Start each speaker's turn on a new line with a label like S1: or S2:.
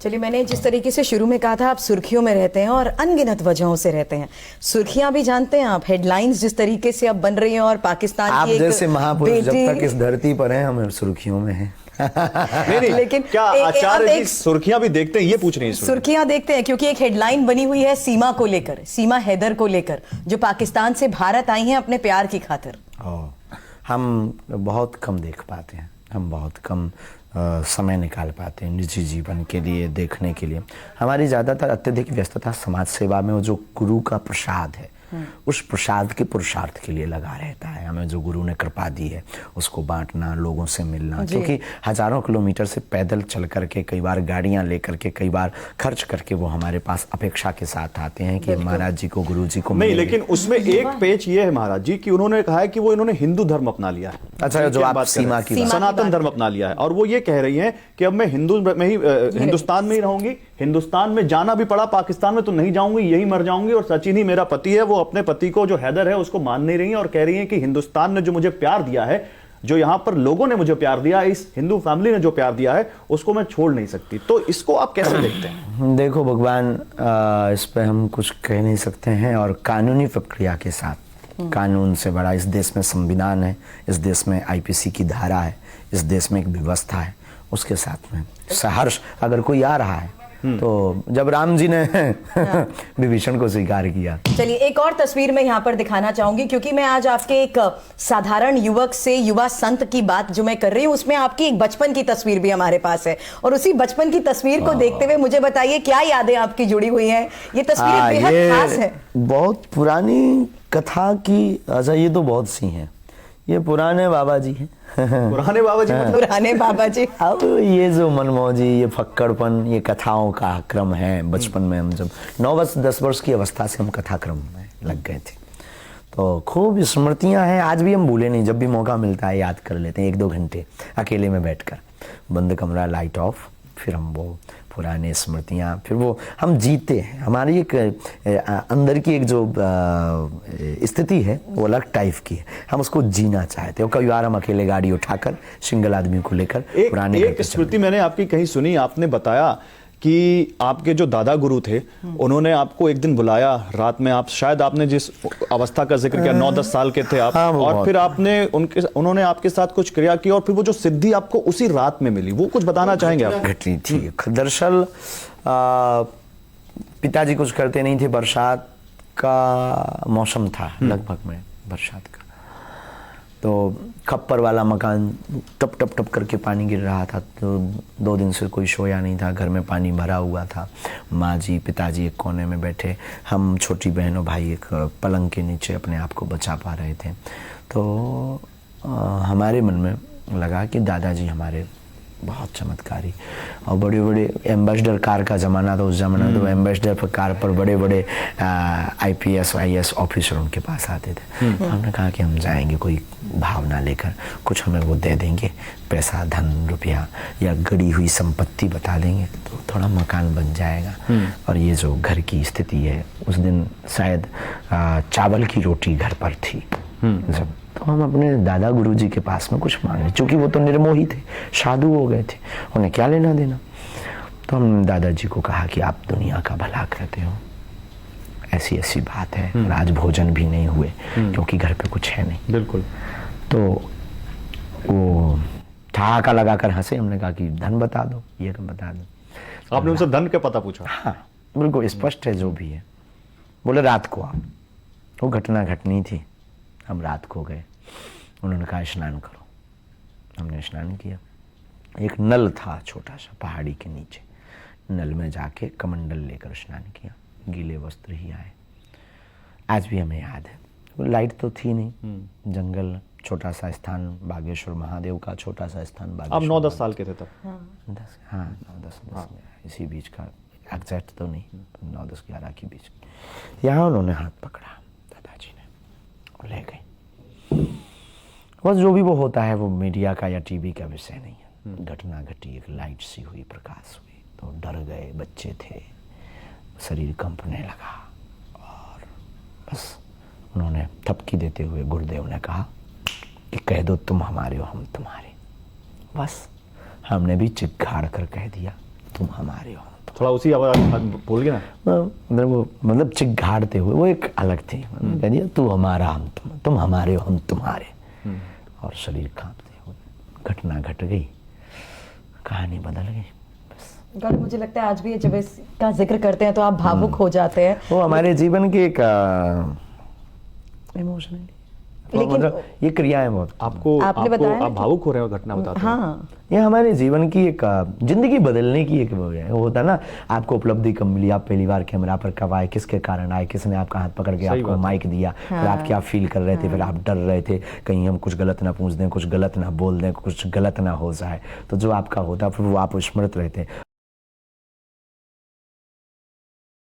S1: चलिए, मैंने जिस तरीके से शुरू में कहा था, आप सुर्खियों में रहते हैं और अनगिनत वजहों से रहते हैं। सुर्खियां भी जानते हैं आप, हेडलाइंस जिस तरीके से अब बन रही हैं, और पाकिस्तान
S2: आप
S1: की एक
S2: जैसे महापुरुष जब
S1: बेटी,
S2: तक इस धरती पर हैं, हम सुर्खियों में हैं।
S3: नहीं,
S1: लेकिन
S3: क्या आचार्य जी सुर्खियां भी देखते हैं, ये पूछ रही हैं?
S1: सुर्खियां देखते हैं क्योंकि एक हेडलाइन बनी हुई है सीमा को लेकर, सीमा हैदर को लेकर, जो पाकिस्तान से भारत आई हैं अपने प्यार की खातिर।
S2: हम बहुत कम देख पाते हैं, हम बहुत कम समय निकाल पाते हैं निजी जीवन के लिए, देखने के लिए। हमारी ज़्यादातर अत्यधिक व्यस्तता समाज सेवा में वो जो गुरु का प्रसाद है, उस प्रसाद के पुरुषार्थ के लिए लगा रहता है। हमें जो गुरु ने कृपा दी है उसको बांटना, लोगों से मिलना, क्योंकि हजारों किलोमीटर से पैदल चल करके, कई बार गाड़ियां लेकर के, कई बार खर्च करके वो हमारे पास अपेक्षा के साथ आते हैं कि महाराज जी को, गुरु जी को
S3: नहीं। लेकिन उसमें एक पेच ये है महाराज जी कि उन्होंने कहा है कि वो इन्होंने हिंदू धर्म अपना लिया है।
S2: अच्छा, जो आप सीमा की
S3: सनातन धर्म अपना लिया है, और वो ये कह रही है कि अब मैं हिंदुस्तान में ही रहूंगी, हिंदुस्तान में जाना भी पड़ा, पाकिस्तान में तो नहीं जाऊंगी, यही मर जाऊंगी। और सचिन ही मेरा पति है, वो अपने पति को जो हैदर है उसको मान नहीं रही है, और कह रही है कि हिंदुस्तान ने जो मुझे प्यार दिया है, जो यहां पर लोगों ने मुझे प्यार दिया, इस हिंदू फैमिली ने जो प्यार दिया है, उसको मैं छोड़ नहीं सकती। तो इसको आप कैसे देखते हैं?
S2: देखो भगवान, इस पे हम कुछ कह नहीं सकते हैं, और कानूनी प्रक्रिया के साथ, कानून से बड़ा इस देश में संविधान है, इस देश में आईपीसी की धारा है, इस देश में एक व्यवस्था है, उसके साथ में सहर्ष अगर कोई आ रहा है तो जब राम जी ने विभीषण को स्वीकार किया।
S1: चलिए, एक और तस्वीर मैं यहाँ पर दिखाना चाहूंगी, क्योंकि मैं आज आपके एक साधारण युवक से युवा संत की बात जो मैं कर रही हूँ, उसमें आपकी एक बचपन की तस्वीर भी हमारे पास है, और उसी बचपन की तस्वीर को देखते हुए मुझे बताइए क्या यादें आपकी जुड़ी हुई हैं। ये तस्वीरें बेहद खास है।
S2: बहुत पुरानी कथा की, अच्छा ये तो बहुत सी हैं, ये पुराने बाबा जी हैं।
S3: पुराने बाबा जी मतलब?
S1: पुराने बाबा जी।
S2: अब ये जो मनमौजी, ये फक्कड़पन, ये कथाओं का क्रम है। बचपन में हम जब 9-10 वर्ष की अवस्था से हम कथा क्रम में लग गए थे, तो खूब स्मृतियां हैं, आज भी हम भूले नहीं। जब भी मौका मिलता है याद कर लेते हैं, 1-2 घंटे अकेले में बैठकर, बंद कमरा, लाइट ऑफ, फिर हम वो पुराने स्मृतियाँ, फिर वो हम जीते हैं। हमारी एक अंदर की एक जो स्थिति है वो अलग टाइप की है, हम उसको जीना चाहते हैं। कई बार हम अकेले गाड़ी उठाकर, सिंगल आदमी को लेकर पुराने
S3: एक स्मृति मैंने आपकी कहीं सुनी, आपने बताया कि आपके जो दादा गुरु थे, उन्होंने आपको एक दिन बुलाया रात में, आप शायद आपने जिस अवस्था का जिक्र किया, 9-10 साल के थे आप, और फिर आपने उन्होंने आपके साथ कुछ क्रिया की, और फिर वो जो सिद्धि आपको उसी रात में मिली, वो कुछ बताना चाहेंगे आप?
S2: घटनी थी। दरअसल पिताजी कुछ करते नहीं थे, बरसात का मौसम था लगभग में, बरसात का, तो खप्पर वाला मकान, टप टप टप करके पानी गिर रहा था, तो 2 दिन से कोई सोया नहीं था, घर में पानी भरा हुआ था। माँ जी, पिताजी एक कोने में बैठे, हम छोटी बहन और भाई एक पलंग के नीचे अपने आप को बचा पा रहे थे। तो हमारे मन में लगा कि दादाजी हमारे बहुत चमत्कारी, और बड़े बड़े एम्बेसडर कार का ज़माना था उस ज़माना, तो एम्बेसडर कार पर बड़े बड़े IPS IAS ऑफिसर उनके पास आते थे। तो हमने कहा कि हम जाएंगे, कोई भावना लेकर, कुछ हमें वो दे देंगे, पैसा, धन, रुपया या गड़ी हुई संपत्ति बता देंगे, तो थोड़ा मकान बन जाएगा। और ये जो घर की स्थिति है, उस दिन शायद चावल की रोटी घर पर थी जब, तो हम अपने दादा गुरुजी के पास में कुछ मांगे, क्योंकि वो तो निर्मोही थे, साधु हो गए थे, उन्हें क्या लेना देना। तो हम दादाजी को कहा कि आप दुनिया का भला करते हो, ऐसी ऐसी बात है, आज भोजन भी नहीं हुए क्योंकि घर पे कुछ है नहीं।
S3: बिल्कुल।
S2: तो वो ठहाका लगाकर हंसे। हमने कहा कि धन बता दो, ये बता दो।
S3: आपने उनसे धन का पता पूछा?
S2: हाँ, बिल्कुल स्पष्ट है जो भी है। बोले रात को आओ। वो घटना घटनी थी, हम रात को गए। उन्होंने कहा स्नान करो, हमने स्नान किया। एक नल था छोटा सा पहाड़ी के नीचे, नल में जाके कमंडल लेकर स्नान किया, गीले वस्त्र ही आए। आज भी हमें याद है, लाइट तो थी नहीं, जंगल, छोटा सा स्थान, बागेश्वर महादेव का छोटा सा स्थान।
S3: आप 9-10 साल के थे तब?
S2: 9-10 इसी बीच का, एग्जैक्ट तो नहीं, 9-10-11 के बीच। यहाँ उन्होंने हाथ पकड़ा दादाजी ने और ले गए। बस जो भी वो होता है वो मीडिया का या टीवी का विषय नहीं है। घटना घटी, एक लाइट सी हुई, प्रकाश हुई, तो डर गए, बच्चे थे, शरीर कंपने लगा, और बस उन्होंने थपकी देते हुए गुरुदेव ने कहा कि कह दो तुम हमारे हो, हम तुम्हारे। बस हमने भी चिक गाड़ कर कह दिया तुम हमारे हो।
S3: थोड़ा उसी आवाज बोल गया ना।
S2: मतलब चिघाड़ते हुए, वो एक अलग थी। कह दिया तू हमारा हम तुम हमारे हो हम तुम्हारे। और शरीर कांपते हुए घटना घट गई, कहानी बदल गई।
S1: गौरव, मुझे लगता है आज भी जब इसका जिक्र करते हैं तो आप भावुक हो जाते हैं।
S2: वो हमारे जीवन की एक इमोशनल,
S1: लेकिन
S2: मतलब ये क्रियाएं बहुत
S1: आपने बताया ना
S3: आप भावुक हो रहे हो घटना बताते हैं।
S1: हाँ,
S2: ये हमारे जीवन की एक जिंदगी बदलने की एक वो है। वो होता है ना, आपको उपलब्धि कब मिली, आप पहली बार कैमरा पर कब आए, किसके कारण आए, किसने आपका हाथ पकड़ के आपको माइक दिया, फिर आप क्या फील कर रहे थे, फिर आप डर रहे थे कहीं हम कुछ गलत ना पूछ दें, कुछ गलत ना बोल दें, कुछ गलत ना हो जाए। तो जो आपका होता फिर वो आप स्मृत रहते हैं।